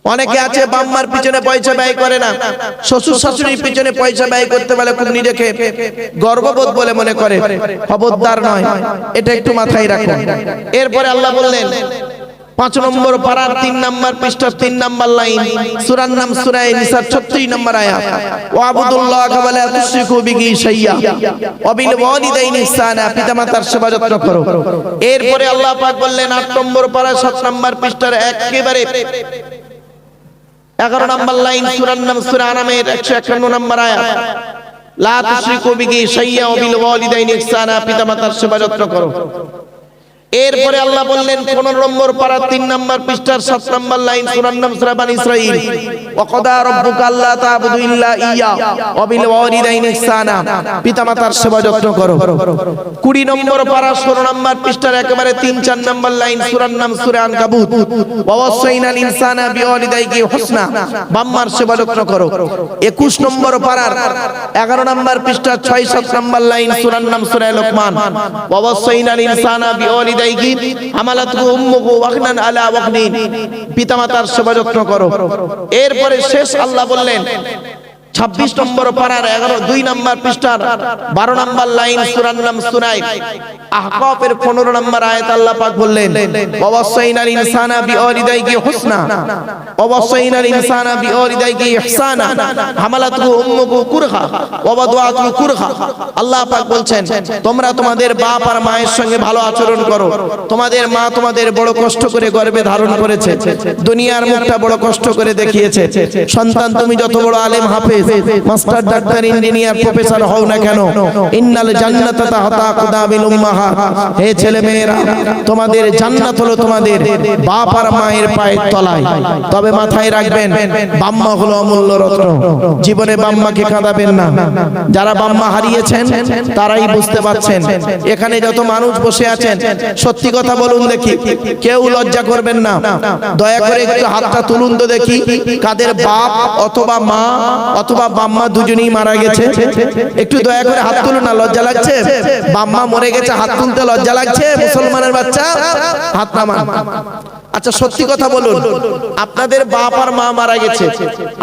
অনেকে আছে বাম্মার পিছনে পয়সা ব্যয় করে না, শ্বশুর শাশুড়ির পিছনে পয়সা ব্যয় করতে বলে খুব নিজেকে গর্ববোধ বলে মনে করে, খবরদার নয়, এটা একটু মাথায় রাখুন। এরপরে আল্লাহ বললেন 5 নম্বর পারার 3 নম্বর পৃষ্ঠার 3 নম্বর লাইন, সূরার নাম সূরা নিসার 36 নম্বর আয়াত, ওয়াবুদুল্লাহ ওয়া লা তুশরিকু বিহি শাইয়্যা ওয়া বিল ওয়ালিদাইনি ইহসানা, পিতামাতার সেবা যত্ন করো। এরপরে আল্লাহ পাক বললেন 8 নম্বর পারা 7 নম্বর পৃষ্ঠার একেবারে 11 নম্বর লাইন, সূরার নাম সূরা আনামের 151 নম্বর আয়াত, লা তুশরিকু বিহি শাইয়্যা ওয়া বিল ওয়ালিদাইনি ইহসানা, পিতামাতার সেবা যত্ন করো। এরপরে আল্লাহ বললেন 15 নম্বর পারা 3 নম্বর পৃষ্ঠার 7 নম্বর লাইন, সূরার নাম সূরা বানী ইসরাঈল, ওয়া ক্বাদা রাব্বুকা আল্লা তা'বুদু ইল্লা ইয়্যা ওয়া বিল ওয়ালিদাইনি ইহসানা, পিতামাতার সেবা যত্ন করো। 20 নম্বর পারা 16 নম্বর পৃষ্ঠার একেবারে 3-4 নম্বর লাইন, সূরার নাম সূরা আনকাবুত, ওয়া ওয়াসাইনাল ইনসানা বিওয়ালিদাইহি হুসনা, বাম্মার সেবা যত্ন করো। 21 নম্বর পারার 11 নম্বর পৃষ্ঠার 6-7 নম্বর লাইন, সূরার নাম সূরা লোকমান, ওয়া ওয়াসাইনাল ইনসানা বিওয়ালিদাইহি আমালাতহু উম্মুহু ওয়াহনান আলা ওয়াহনিন, পিতামাতার সেবা যত্ন করো। এরপরে শেষ আল্লাহ বললেন 26 নম্বর পারার 2 নম্বর পৃষ্ঠার 12 নম্বর লাইন, সূরার নাম সূরা আহকাফের 15 নম্বর আয়াত, আল্লাহ পাক বললেন ওয়া ওয়াসাইনাল ইনসানা বিওয়ালিদাইহি হুসনা ওয়া ওয়াসাইনাল ইনসানা বিওয়ালিদাইহি ইহসানা হামালাতহু উম্মুহু কুরহা ওয়া ওয়াদাআতহু কুরহা। আল্লাহ পাক বলছেন তোমরা তোমাদের বাপ আর মায়ের সঙ্গে ভালো আচরণ করো। তোমাদের মা তোমাদের বড় কষ্ট করে গর্ভে ধারণ করেছে, দুনিয়ার মুখটা বড় কষ্ট করে দেখিয়েছে। সন্তান তুমি যত বড় আলেম, হাফেজ, মাস্টার, ডাক্তার, ইঞ্জিনিয়ার, প্রফেসর হও না কেন, ইন্নাল জান্নাতা তাহতা আকদামিল উম্মাহাত, হে ছেলে মেয়েরা তোমাদের জান্নাত হলো তোমাদের বাপ আর মায়ের পায়ের তলায়। তবে মাথায় রাখবেন বাম্মা হলো অমূল্য রত্ন, জীবনে বাম্মাকে কাঁদাবেন না। যারা বাম্মা হারিয়েছেন তারাই বুঝতে পারছেন। এখানে যত মানুষ বসে আছেন সত্যি কথা বলুন দেখি, কেউ লজ্জা করবেন না, দয়া করে একটু হাতটা তুলুন তো দেখি, কাদের বাপ অথবা মা অথবা বাম্মা দুজনেই মারা গেছে। একটু দয়া করে হাত তুলুন না, লজ্জা লাগছে? বাম্মা মরে গেছে, হাত তুলতে লজ্জা লাগছে? মুসলমানের বাচ্চা হাত নামান। আচ্ছা সত্যি কথা বলুন, আপনাদের বাপ আর মা মারা গেছে,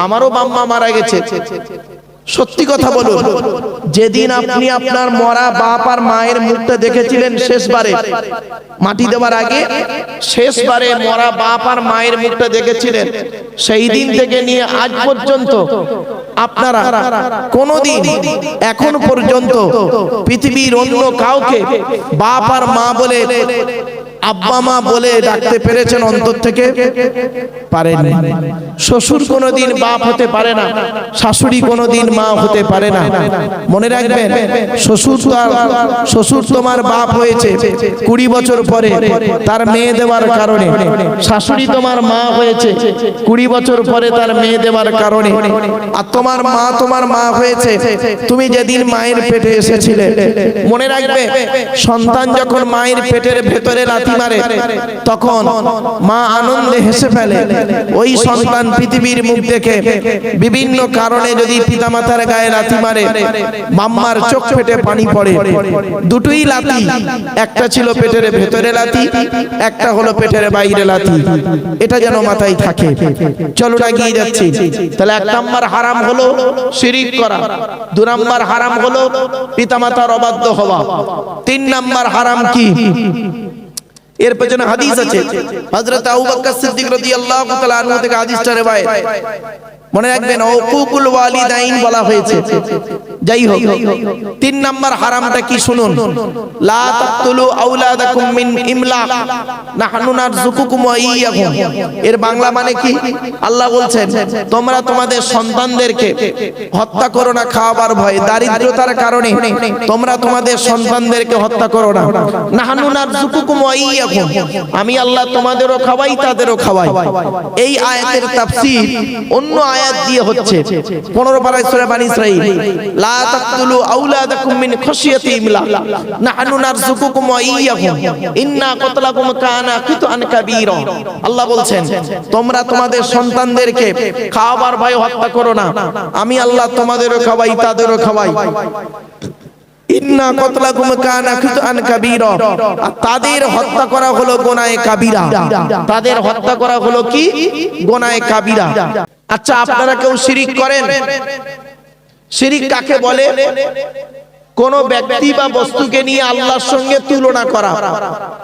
আমারও বাম্মা মারা গেছে। সত্যি কথা বলুন, যেদিন আপনি আপনার মরা বাপ আর মায়ের মুখটা দেখেছিলেন শেষবারে, মাটি দেওয়ার আগে শেষবারে মরা বাপ আর মায়ের মুখটা দেখেছিলেন, সেই দিন থেকে নিয়ে আজ পর্যন্ত আপনারা কোনদিন এখন পর্যন্ত পৃথিবীর অন্য কাউকে বাপ আর মা বলে, আব্বা মা বলে ডাকতে পেরেছেন অন্তর থেকে? পারেননি। শ্বশুর কোনোদিন বাপ হতে পারে না, শাশুড়ি কোনোদিন মা হতে পারে না। মনে রাখবেন, শ্বশুর তোমার বাপ হয়েছে 20 বছর পরে তার মেয়ে দেওয়ার কারণে, শাশুড়ি তোমার মা হয়েছে 20 বছর পরে তার মেয়ে দেওয়ার কারণে, আর তোমার মা হয়েছে তুমি যেদিন মায়ের পেটে এসেছিলে। মনে রাখবে, সন্তান যখন মায়ের পেটের ভেতরে লাথি মারে তখন মা আনন্দে হেসে ফেলে। ওই সন্তান পৃথিবীর মুখ দেখে বিভিন্ন কারণে যদি পিতামাতার গায়ে লাথি মারে, মাম্মার চোখ ফেটে পানি পড়ে। দুটোই লাথি, একটা ছিল পেটের ভেতরে লাথি, একটা হলো পেটের বাইরে লাথি। এটা যেন মাথায় থাকে। চলুন এগিয়ে যাচ্ছি। তাহলে 1 নাম্বার হারাম হলো শিরিক করা, 2 নাম্বার হারাম হলো পিতামাতার অবাধ্য হওয়া, 3 নাম্বার হারাম কি? এর পেছনে হাদিস আছে, হযরত আবু বকর সিদ্দিক রাদিয়াল্লাহু তাআলা আনহু থেকে হাদিসটা রওয়ায়াত। মনে রাখবেন উকুকুল ওয়ালিদাইন বলা হয়েছে। যাই হোক, 3 নাম্বার হারামটা কি শুনুন, লা তাকতুলু আওলাদাকুম মিন ইমলাক নাহনু নারযুকুকুম ওয়া ইয়্যাহুম। এর বাংলা মানে কি? আল্লাহ বলছেন তোমরা তোমাদের সন্তানদেরকে হত্যা করো না খাওয়াবার ভয়ে, দারিদ্রতার কারণে তোমরা তোমাদের সন্তানদেরকে হত্যা করো না। নাহনু নারযুকুকুম ওয়া ইয়্যাহুম, আমি আল্লাহ তোমাদেরও খাওয়াই তাদেরও খাওয়াই। এই আয়াতের তাফসীর অন্য আয়াত দিয়ে হচ্ছে 15 পারা সূরা বানী ইসরাঈল, লা তাকতুলু আওলাদাকুম মিন খাশিয়াতি ইমলাক নাহনু নারযুকুকুম ওয়া ইয়্যাহুম ইন্না কতলাকুম কানা কিতান কাবীরা। আল্লাহ বলছেন তোমরা তোমাদের সন্তানদেরকে খাওয়াবার ভয়ে হত্যা করো না, আমি আল্লাহ তোমাদেরও খাওয়াই তাদেরও খাওয়াই। ইন্না কতলাকুম কানা খিতান কাবীরা, তাদের হত্যা করা হলো গুনাহে কাবীরা, তাদের হত্যা করা হলো কি গুনাহে কাবীরা। আচ্ছা, আপনারা কেউ শিরিক করেন? শিরিক কাকে বলে? কোন ব্যক্তি বা বস্তুকে নিয়ে আল্লাহর সঙ্গে তুলনা করা।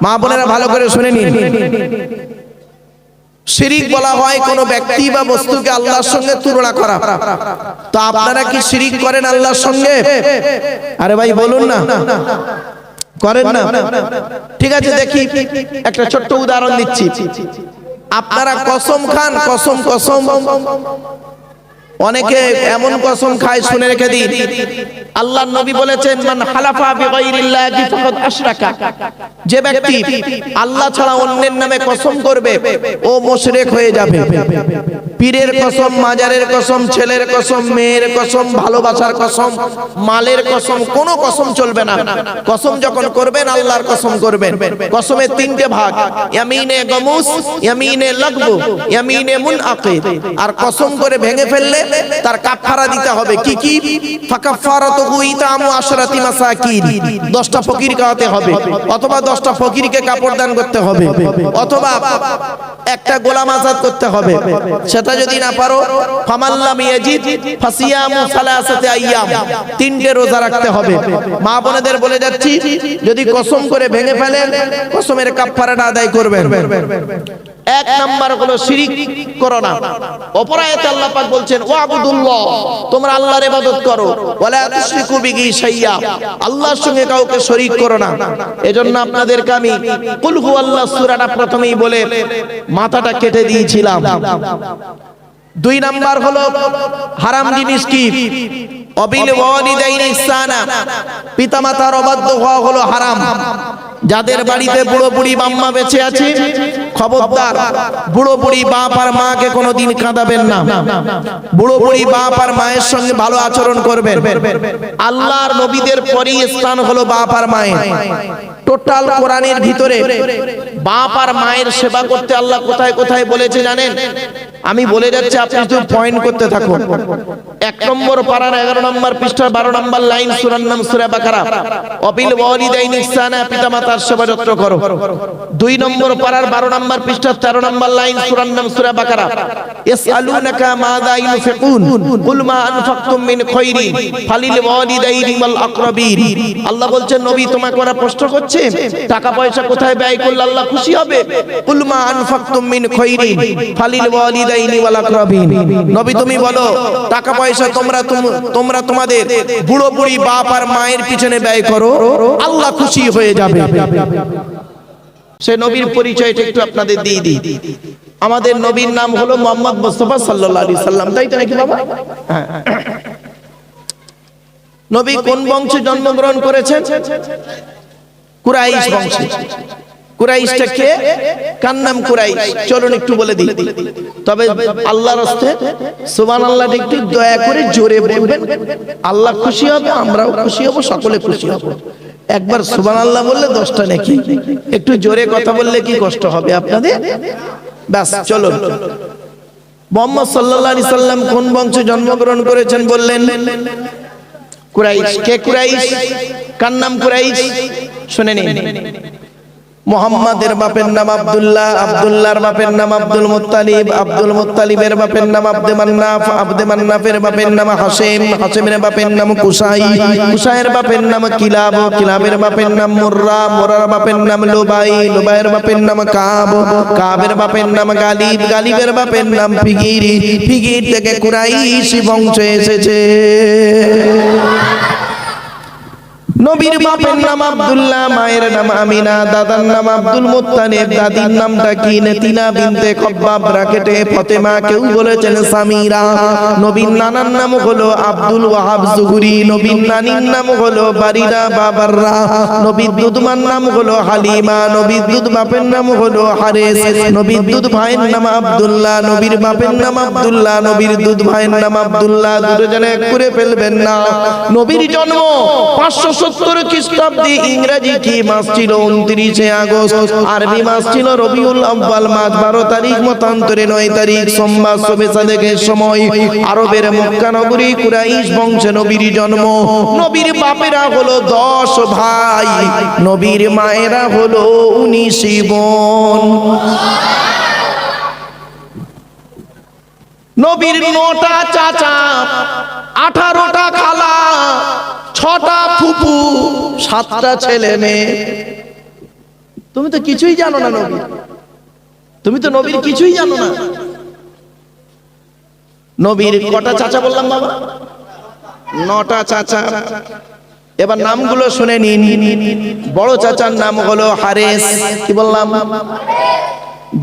মা বোনেরা ভালো করে শুনে নিন, শিরিক বলা হয় কোন ব্যক্তি বা বস্তুকে আল্লাহর সঙ্গে তুলনা করা। তো আপনারা কি শিরিক করেন আল্লাহর সঙ্গে? আরে ভাই বলুন না, করেন না? ঠিক আছে, দেখি একটা ছোট্ট উদাহরণ দিচ্ছি। আপনারা কসম খান, কসম কসম, অনেকে এমন কসম খায়, শুনে রেখে দিন। আল্লাহর নবী বলেছেন, মান হালাফা বিগাইরিল্লাহি ফাকাদ আশরাকা, যে ব্যক্তি আল্লাহ ছাড়া অন্যের নামে কসম করবে ও মুশরিক হয়ে যাবে। পীরের কসম, মাজারের কসম, ছেলের কসম, মেয়ের কসম, ভালোবাসার কসম, মালের কসম, কোনো কসম চলবে না। কসম যখন করবেন আল্লাহর কসম করবেন। কসমের তিনটে ভাগ, ইয়ামিনে গমুস, ইয়ামিনে লাগবু, ইয়ামিনে মুনআকিদ। আর কসম করে ভেঙে ফেললে তার কাফারা দিতে হবে। কি কি? ফাকাফারাতুহু ইতামু আশরাতি মাসাকিন, 10টা ফকির খাওয়াতে হবে, অথবা 10টা ফকিরকে কাপড় দান করতে হবে, অথবা একটা গোলাম আজাদ করতে হবে। সেটা যদি না পারো, ফামাল্লাম ইয়াজিদ ফাসিয়ামু সালাসাতি আইয়াম, 3টে রোজা রাখতে হবে। মা বোনেদের বলে যাচ্ছি, যদি কসম করে ভেঙে ফেলেন, কসমের কাফারাটা আদায় করবেন। এক নাম্বার হলো শিরিক করো না। অপর আয়াতে আল্লাহ পাক বলছেন, ওয়াবুদুল্লাহ, তোমরা আল্লাহর ইবাদত করো, ওয়ালা তুশরিকু বিহি শাইয়্যা, আল্লাহর সঙ্গে কাউকে শরীক করো না। এজন্য আপনাদেরকে আমি কুল হুয়াল্লাহ সূরাটা প্রথমেই বলে মাথাটা কেটে দিয়েছিলাম। 2 নাম্বার হলো হারাম জিনিস কি? অবিল ওয়ালিদাইনি ইহসানা, পিতামাতার অবাধ্য হওয়া হলো হারাম। যাদের বাড়িতে বুড়ো বুড়ি বাম্মা বেঁচে আছে, খবরদার বুড়ো বুড়ি বাপ আর মাকে কোনোদিন কাঁদাবেন না। বুড়ো বুড়ি বাপ আর মায়ের সঙ্গে ভালো আচরণ করবেন। আল্লাহর নবীদের পরই স্থান হলো বাপ আর মায়ের। টোটাল কোরআনের ভিতরে বাপ আর মায়ের সেবা করতে আল্লাহ কোথায় কোথায় বলেছে জানেন? আমি বলে যাচ্ছি, আপনি শুধু পয়েন্ট করতে থাকুন। 1 নম্বর পারার 11 নম্বর পৃষ্ঠা 12 নম্বর লাইন, সূরার নাম সূরা বাকারা, অবিল ওয়ালিদাইনি ইহসানা, পিতামাতার সেবা যত্ন করো। 2 নম্বর পারার 12 নম্বর পৃষ্ঠা 13 নম্বর লাইন, সূরার নাম সূরা বাকারা, ইয়াসআলুনাকা মাযা ইউনফিকুন কুল মা আনফাকতুম মিন খায়রিন ফালিল ওয়ালিদাইনি ওয়াল আকরাবিন। আল্লাহ বলছেন, নবী তোমাকে ওরা প্রশ্ন করছে টাকা পয়সা কোথায় ব্যয় করলে আল্লাহ খুশি হবে। কুল মা আনফাকতুম মিন খায়রিন ফালিল ওয়ালিদাইনি ওয়াল আকরাবিন, নবী তুমি বলো টাকা পয়সা তোমরা তোমাদের বুড়ো বুড়ি বাপ আর মায়ের পিছনে ব্যয় করো, আল্লাহ খুশি হয়ে যাবে। সে নবীর পরিচয়টা একটু আপনাদের দিয়ে দিই। আমাদের নবীর নাম হলো মুহাম্মদ মুস্তাফা সাল্লাল্লাহু আলাইহি সাল্লাম, তাই তো নাকি বাবা? হ্যাঁ। নবী কোন বংশে জন্মগ্রহণ করেছেন? কুরাইশ বংশে। কুরাইশটা কে? কার নাম কুরাইশ? চলুন একটু বলে দিই। তবে আল্লাহর রাস্তে সুবহানাল্লাহ একটু দয়া করে জোরে বলবেন, আল্লাহ খুশি হবে, আমরাও খুশি হব, সকলে খুশি হব। একবার সুবহানাল্লাহ বললে 10টা নেকি। একটু জোরে কথা বললে কি কষ্ট হবে আপনাদের? ব্যাস চলুন। মুহাম্মদ সাল্লাল্লাহু আলাইহি সাল্লাম কোন বংশে জন্মগ্রহণ করেছেন বললেন? কুরাইশ। কে কুরাইশ? কার নাম কুরাইশ? শুনে নিন। মুহাম্মাদের বাপের নাম আব্দুল্লাহ, আব্দুল্লাহর বাপের নাম আব্দুল মুত্তালিব, আব্দুল মুত্তালিবের বাপের নাম আব্দে মান্নাফ, আব্দে মান্নাফের বাপের নাম হাশিম, হাশিমের বাপের নাম কুসাই, কুসাইয়ের বাপের নাম কিলাব, কিলাবের বাপের নাম মুররা, মুররার বাপের নাম লুবাই, লুবাইয়ের বাপের নাম কাব, কাবের বাপের নাম গালিব, গালিবের বাপের নাম ফিগির, ফিগির থেকে কুরাইশি বংশ এসেছে। নবীর বাপের নাম আব্দুল্লাহ, মায়ের নাম আমিনা, দাদার নাম আব্দুল মুত্তালিব, দাদির নামটা কি? নেতিনা বিনতে খব্বাব ব্র্যাকেটে ফাতেমা, কেউ বলেছেন সামিরা। নবীর নানার নাম হলো আব্দুল ওয়াহাব জুহরি, নবীর নানির নাম হলো বারিরা বাবাররা, নবীর দুধমার নাম হলো হালিমা, নবীর দুধ বাপের নাম হলো হারেস, নবীর দুধ ভাইয়ের নাম আব্দুল্লাহ, নবীর বাপের নাম আব্দুল্লাহ, নবীর দুধ ভাইয়ের নাম আব্দুল্লাহ। দুটো জনে এক করে ফেলবেন না। নবীর জন্ম 500 69 খ্রিস্টাব্দে ইংরেজি কি মাস ছিল 29 আগস্ট, আরবি মাস ছিল রবিউল আউয়াল মাস 12 তারিখ, মতান্তরে 9 তারিখ সোমবার শবে সাদেকের সময় আরবের মক্কা নগরী কুরাইশ বংশে নবীর জন্ম। নবীর বাপেরা হলো 10 ভাই, নবীর মায়েরা হলো 19 বোন। নবীর 9টা চাচা, 18টা খালা, 6টা ফুফু, 7টা ছেলে মেয়ে। তুমি তো কিছুই জানো না নবী, তুমি তো নবীর কিছুই জানো না। নবীর কটা চাচা বললাম বাবা? 9টা চাচা। এবার নামগুলো শুনে নিন। বড় চাচার নাম হলো হারেস, কি বললাম?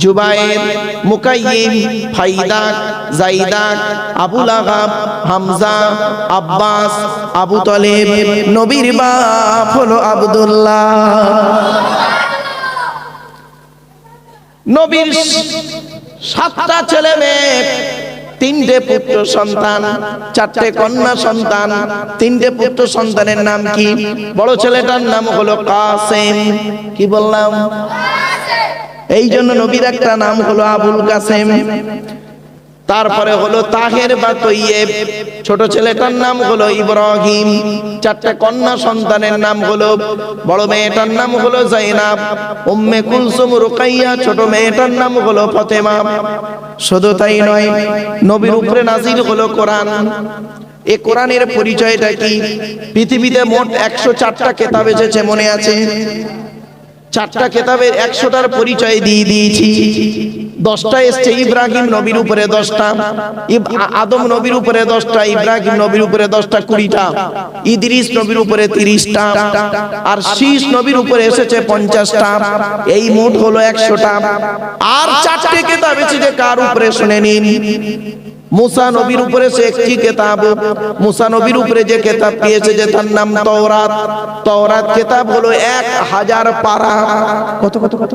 জুবায়ের, মুকাইয়িম, ফাইদাক, জাইদাক, আবুল আহাব, হামজা, আব্বাস, আবু তালেব। নবীর বাপ হলো আব্দুল্লাহ। নবীর 7টা ছেলে মেয়ে, 3টে পুত্র সন্তান, 4টে কন্যা সন্তান। 3টে পুত্র সন্তানের নাম কি? বড় ছেলেটার নাম হলো কাসেম, কি বললাম? এই জন্য নবীর একটা নাম হলো আবুল কাসেম। তারপরে হলো তাহের বা তৈয়েব, ছোট ছেলেটার নাম হলো ইব্রাহিম। 4টে কন্যা সন্তানের নাম হলো, বড় মেয়েটার নাম হলো জাইনাব, উম্মে কুলসুম, রুকাইয়া, ছোট মেয়েটার নাম হলো ফাতেমা। শুধু তাই নয়, নবীর উপরে নাজিল হলো কোরআন। এই কোরআনের পরিচয়টা কি? পৃথিবীতে মোট 104টা কিতাব এসেছে, মনে আছে? 4টা কিতাবের 100টার পরিচয় দিয়ে দিয়েছি। 10টা এসছে ইব্রাহিম নবীর উপরে, 10টা আদম নবীর উপরে, 10টা ইব্রাহিম নবীর উপরে, 10টা 20টা ইদ্রিস নবীর উপরে, 30টা আর শীষ নবীর উপরে এসেছে 50টা। এই মোট হলো 100টা। আর 4টে কিতাব এসেছে কার উপরে শুনে নিন। মুসা নবীর উপরে সে একটি কিতাব। মুসা নবীর উপরে যে কিতাব পেয়েছে যে তার নাম তাওরাত। তাওরাত কিতাব হলো 1000 পারা। কত কত কত?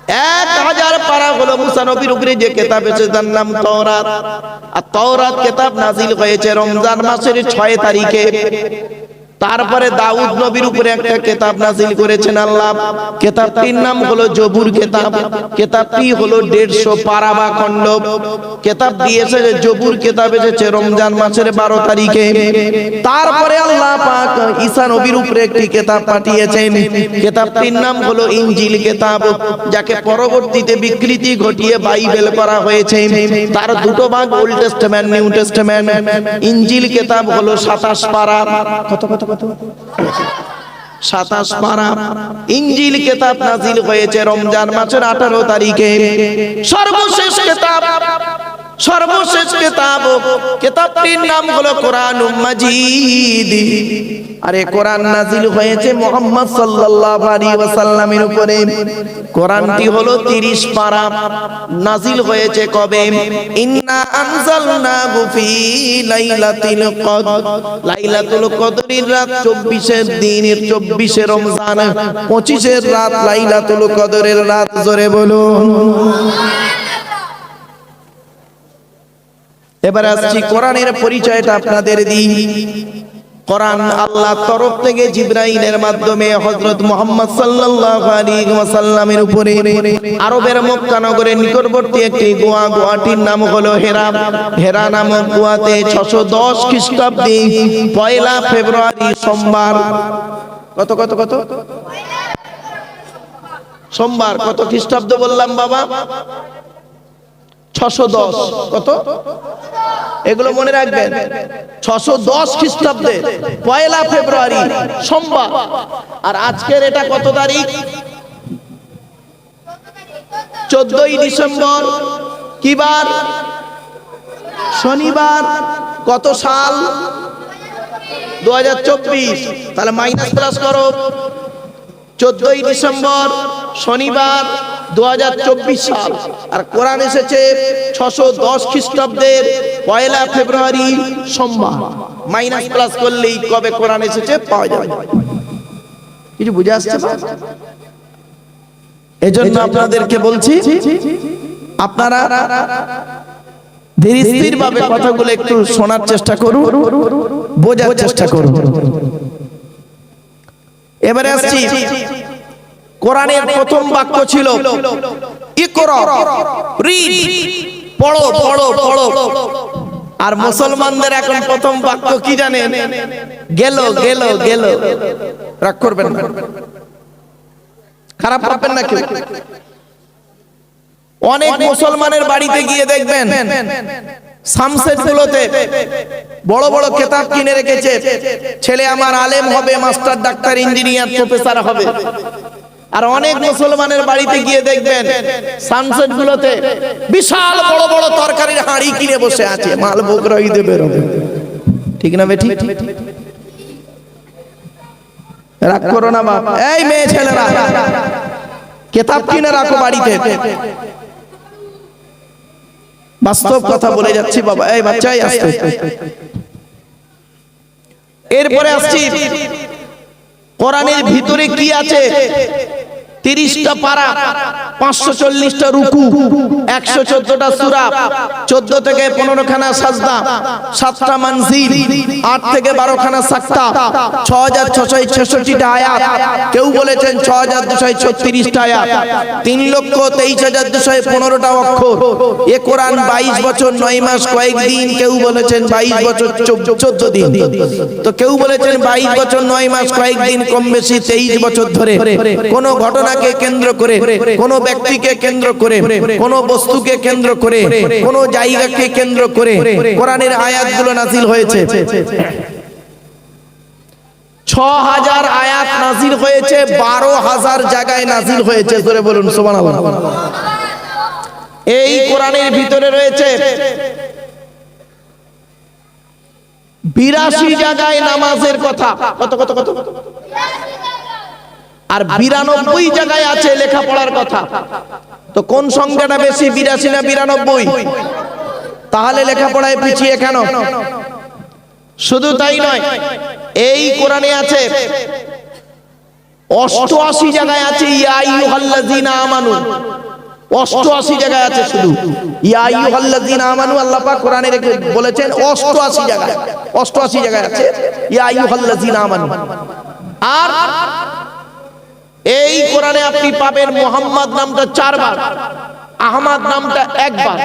1000 পারা হলো মুসা নবীর উপরে যে কিতাব এসেছে তার নাম তাওরাত। আর তাওরাত কিতাব নাজিল হয়েছে রমজান মাসের 6 তারিখে। তারপরে দাউদ নবীর উপরে একটা কিতাব নাজিল করেছেন আল্লাহ। কিতাবটির নাম হলো জবুর কিতাব। কিতাবটি হলো 150 পারা বা খণ্ড। কিতাব দিয়েছে যে জবুর কিতাব এসেছে রমজান মাসের 12 তারিখে। তারপরে আল্লাহ পাক ঈসা নবীর উপরে একটি কিতাব পাঠিয়েছেন। কিতাবটির নাম হলো ইনজিল কিতাব, যাকে পরবর্তীতে বিকৃতি ঘটিয়ে বাইবেল করা হয়েছে। তার দুটো ভাগ, ওল্ড টেস্টামেন্ট, নিউ টেস্টামেন্ট। ইনজিল কিতাব হলো 27 পারা। কত কত কত? 27 পারা। ইনজিল কিতাব নাজিল হয়েছে রমজান মাসের 18 তারিখে। সর্বশেষ কিতাব, সর্বশেষ কিতাব, কিতাবটির নাম হলো কোরআনুল মাজিদ। আরে কোরআন নাজিল হয়েছে মুহাম্মদ সাল্লাল্লাহু আলাইহি ওয়াসাল্লামের উপরে। কোরআনটি হলো 30 পারা। নাজিল হয়েছে কবে? ইন্না আনজালনাহু ফি লাইলাতুল কদর। লাইলাতুল কদরের রাত 24 দিনের 24 রমজান, 25 রাত লাইলাতুল কদরের রাত। জোরে বলুন। এবার আসছি কোরআনের পরিচয়টা আপনাদের দিই। কোরআন আল্লাহর তরফ থেকে জিবরাইলের মাধ্যমে হযরত মুহাম্মদ সাল্লাল্লাহু আলাইহি ওয়াসাল্লামের উপরে আরবের মক্কা নগরের নিকটবর্তী একটি গুহাটির নাম হলো হেরা। হেরা নামক গুহাতে 610 খ্রিস্টাব্দে 1 ফেব্রুয়ারি সোমবার, কত কত কত? সোমবার। কত খ্রিস্টাব্দ বললাম বাবা? 610। কত? এগুলো মনে রাখবেন। 610 খ্রিস্টাব্দে 1 ফেব্রুয়ারি সোমবার। আর আজকের এটা কত তারিখ? 14ই ডিসেম্বর। কি বার? শনিবার। কত সাল? 2024। তাহলে মাইনাস প্লাস করো। 14ই ডিসেম্বর শনিবার 2024 সাল। আর কোরআন এসেছে 610 খ্রিস্টাব্দের 1 ফেব্রুয়ারি সোমবার। মাইনাস প্লাস করলেই কবে কোরআন এসেছে পাওয়া যাবে। কিছু বুঝে আসছে? এজন্য আপনাদেরকে বলছি, আপনারা ধীর স্থির ভাবে কথাগুলো একটু শোনার চেষ্টা করুন, বোঝার চেষ্টা করুন। এবারে আসছি, কোরআনের প্রথম বাক্য ছিল ইকরা, রিড, পড়ো পড়ো পড়ো। আর মুসলমানদের এখন প্রথম বাক্য কি জানেন? গেল গেল গেল। রাগ করবেন না, খারাপ ভাববেন না কেউ। অনেক মুসলমানের বাড়িতে গিয়ে দেখবেন সামসেট গুলোতে বড় বড় কিতাব কিনে রেখেছে, ছেলে আমার আলেম হবে, মাস্টার, ডাক্তার, ইঞ্জিনিয়ার, প্রফেসর হবে। আর অনেক মুসলমানের বাড়িতে গিয়ে দেখবেন সানসেট গুলোতে বিশাল বড় বড় তরকারির হাঁড়ি কিনে বসে আছে, মাল বকরা ঈদে বেরোবে। ঠিক না বেঠিক? রাগ করো না বাপ। এই মেয়ে ছেলেরা, কিতাব কিনে রাখো বাড়িতে। বাস্তব কথা বলে যাচ্ছি বাবা। এই বাচ্চাই আসতে। এরপরে আসছি, কোরআনের ভিতরে কি আছে? 30টা পারা, 540টা রুকু, 114টা সূরা, 14 থেকে 15 খানা সাজদা, 7টা মানজিল, 8 থেকে 12 খানা সাক্তা, 6666টা আয়াত। কেউ বলেছেন 6236টা আয়াত, 3,23,215টা অক্ষর। এ কোরআন 22 বছর 9 মাস কয়েক দিন, কেউ বলেছেন 22 বছর 14 দিন, তো কেউ বলেছেন 22 বছর 9 মাস কয়েক দিন, কম বেশি 23 বছর ধরে। কোন ঘটনাকে কেন্দ্র করে, কোন ব্যক্তিকে কেন্দ্র করে, কোন বস্তুকে কেন্দ্র করে, কোন জায়গাকে কেন্দ্র করে কোরআনের আয়াতগুলো নাযিল হয়েছে। 6000 আয়াত নাযিল হয়েছে, 12,000 জায়গায় নাযিল হয়েছে। জোরে বলুন সুবহানাল্লাহ। এই কোরআনের ভিতরে রয়েছে 82 জায়গায় নামাজের কথা। কত কত কত? আর 92 জায়গায় আছে লেখাপড়ার কথা। তো কোন সংখ্যাটা বেশি, 82 না 92? তাহলে লেখাপড়ায় পিছিয়ে কেন? শুধু তাই নয়, এই কোরআনে আছে 88 জায়গায় আছে ইয়া আইয়ুহাল্লাযীনা আমানু। 88 জায়গায় আছে শুধু ইয়া আইয়ুহাল্লাযীনা আমানু। আল্লাহ পাক কোরআনে বলেছেন 88 জায়গায়, 88 জায়গায় আছে ইয়া আইয়ুহাল্লাযীনা আমানু। আর এই কোরআনে আপনি পাবেন মুহাম্মদ নামটা 4 বার, আহমদ নামটা 1 বার।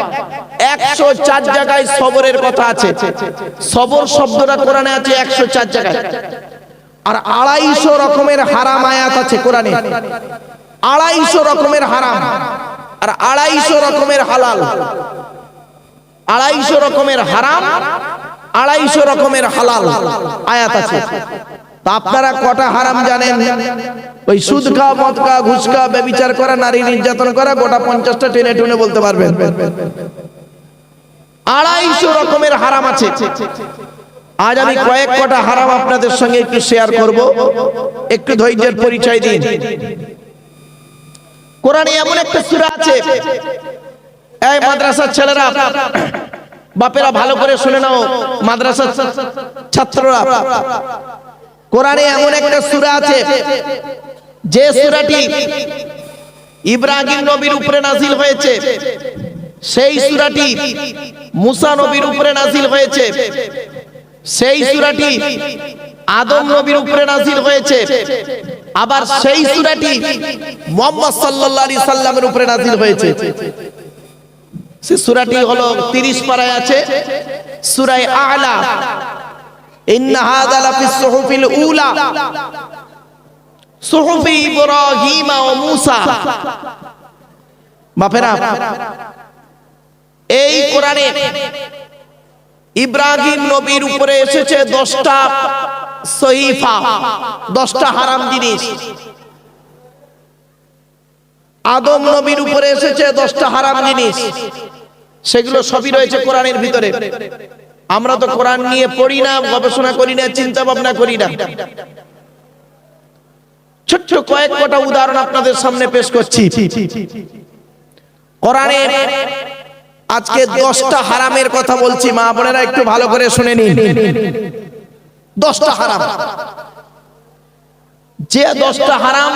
104 জায়গায় সবরের কথা আছে। সবর শব্দটা কোরআনে আছে 104 জায়গায়। আর 250 রকমের হারাম আয়াত আছে কোরআনে। 250 রকমের হারাম আর 250 রকমের হালাল। 250 রকমের হারাম, 250 রকমের হালাল আয়াত আছে। তা আপনারা কটা হারাম জানেন? ওই সুদ খাওয়া, মদ খাওয়া, ঘুষ খাওয়া, ব্যভিচার করা, নারী নির্যাতন করা, গোটা 50টা টেনে টুনে বলতে পারবেন। 250 রকমের হারাম আছে। আজ আমি কয়েক কটা হারাম আপনাদের সঙ্গে একটু শেয়ার করব, একটু ধৈর্যের পরিচয় দিন। কোরআনে এমন একটা সূরা আছে, এই মাদ্রাসার ছেলেরা, বাপেরা ভালো করে শুনে নাও, মাদ্রাসার ছাত্ররা, কোরআনে এমন একটা সূরা আছে যে সূরাটি ইব্রাহিম নবীর উপরে নাযিল হয়েছে, সেই সূরাটি মুসা নবীর উপরে নাযিল হয়েছে, সেই সূরাটি আদম নবীর উপরে নাযিল হয়েছে, আবার সেই সূরাটি মুহাম্মদ সাল্লাল্লাহু আলাইহি সাল্লামের উপরে নাযিল হয়েছে। সেই সূরাটি হলো 30 পারায় আছে, সূরা আ'লা। ইন্না হাযা লাফিস সুহুফিল উলা সুহুফি ইব্রাহিম ওয়া মূসা। বাপেরা, এই কোরআনে ইব্রাহিম নবীর উপরে এসেছে 10টা সহিফা, 10টা হারাম জিনিস। আদম নবীর উপরে এসেছে 10টা হারাম জিনিস। সেগুলো সবই রয়েছে কোরআনের ভিতরে। আমরা তো কোরআন নিয়ে পড়ি না, গবেষণা করি না, চিন্তা ভাবনা করি না। ছোট্ট কয়েক কটা উদাহরণ আপনাদের সামনে পেশ করছি। কোরআনে আজকে 10টা হারামের কথা বলছি, মা বোনেরা একটু ভালো করে শুনে নিন। 10টা হারাম, যে 10টা হারাম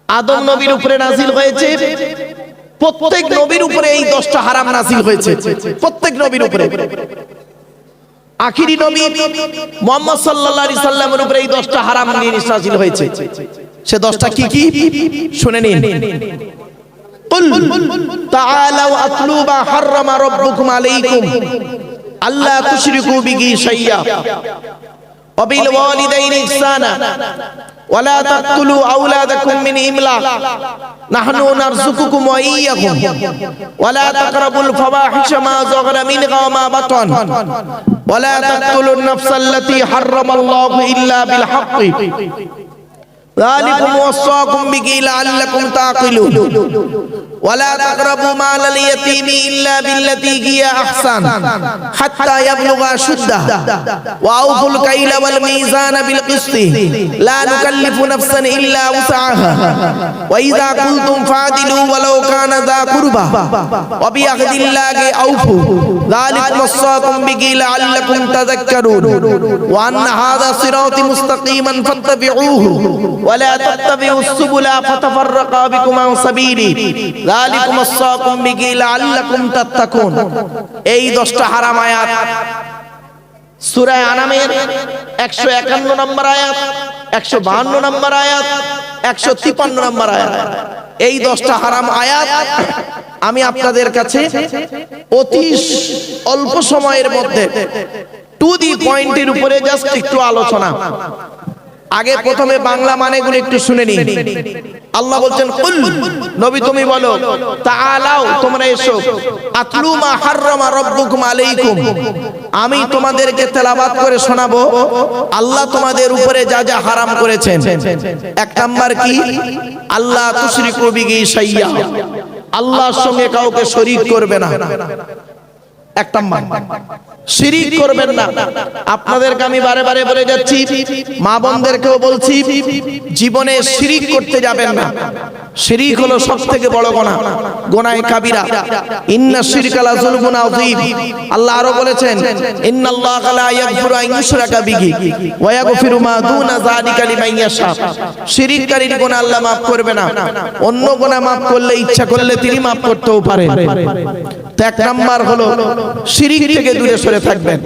আদম নবীর উপরে নাযিল হয়েছে, প্রত্যেক নবীর উপরে এই 10টা হারাম নাযিল হয়েছে, প্রত্যেক নবীর উপরে। আখিরি নবী মুহাম্মদ সাল্লাল্লাহু আলাইহি সাল্লামের উপরে এই 10টা হারাম নাযিল হয়েছে। সে 10টা কি কি শুনে নিন। কুল তাআলাউ আতলু মা হাররামা রাব্বুকুম আলাইকুম আল্লা তুশরিকু বিহি শাইয়্যা ওয়া বিল ওয়ালিদাইনি ইহসানা ওয়া লা তাকতুলু আওলাদাকুম মিন ইমলাক নাহনু নারযুকুকুম ওয়া ইয়্যাকুম ওয়া লা তাকরাবুল ফাওয়াহিশা মা যাহারা মিনহা ওয়া মা বাতান ওয়া লা তাকতুলুন নাফসাল্লাতী হাররামাল্লাহু ইল্লা বিল হাক্কি যালিকুম ওয়াসাকুম বিহি লাআল্লাকুম তাআকিলুন ولا تقربوا مال اليتيم إلا بالتي هي أحسن حتى يبلغ أشده وأوفوا الكيل والميزان بالقسط لا نكلف نفسا إلا وسعها وإذا قلتم فاعدلوا ولو كان ذا قربى وبعهد الله أوفوا ذلكم وصاكم به لعلكم تذكرون وأن هذا صراطي مستقيما فاتبعوه ولا تتبعوا السبل فتفرق بكم عن سبيله যালিকুম ওয়াসাকুম বিহি লাআল্লাকুম তাত্তাকুন। এই 10টা হারাম আয়াত সূরা আনামের 151 নম্বর আয়াত, 152 নম্বর আয়াত, 153 নম্বর আয়াত। এই 10টা হারাম আয়াত আমি আপনাদের কাছে অতি অল্প সময়ের মধ্যে টু দি পয়েন্টের উপরে জাস্ট একটু আলোচনা। আগে প্রথমে বাংলা মানেগুলো একটু শুনে নিন। আল্লাহ বলছেন কুল, নবী তুমি বলো, তাআলাও তোমরা এসো, আতলু মা হাররামা রাব্বুকুম আলাইকুম, আমি তোমাদেরকে তেলাওয়াত করে শোনাবো আল্লাহ তোমাদের উপরে যা যা হারাম করেছেন। এক নাম্বার কি? আল্লাহ তুশরিকু বিহি শাইয়্যা, আল্লাহর সঙ্গে কাউকে শরীক করবে না। এক নাম্বার শিরিক করবেন না। আপনাদেরকে আমি বারে বারে বলে যাচ্ছি, মা বোনদেরকেও বলছি, জীবনে শিরিক করতে যাবেন না। শিরিক হলো সবথেকে বড় গুনাহ, গুনাহে কাবীরা। ইন্না শিরকা লা যুলমুন আযীম। আল্লাহ আরো বলেছেন, ইন্নাল্লাহা লা ইয়াগফিরু আন ইউশরাকা বিহি ওয়া ইয়াগফিরু মা দুনা যালিকা লিমান ইয়াশা। শিরিককারীর গুনাহ আল্লাহ maaf করবে না, অন্য গুনাহ maaf করলে ইচ্ছা করলে তিনি maaf করতেও পারেন। তো এক নাম্বার হলো শিরিক থেকে দূরে সরে থাকবেন।